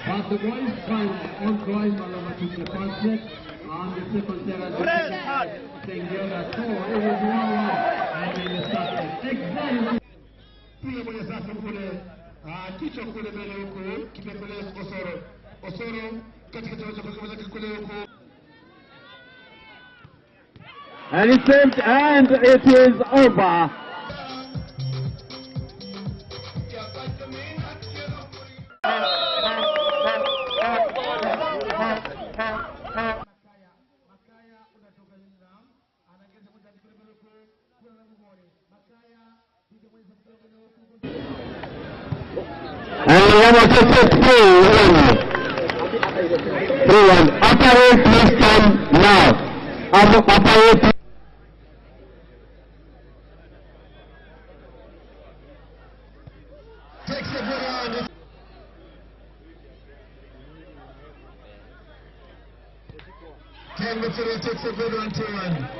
But the boys final on Croix Malama took the first set and the second set saying the other score. It was 1-1 and then the started exactly. Pia kwenye safu kule kichwa kule mbele huko kipepele Osoro katika chama cha kwanza kule huko. And it's saved and it is over. And we have to take 3-1. Upper please come now. Upper Takes a good on. Ken Muturi takes a good 1-1.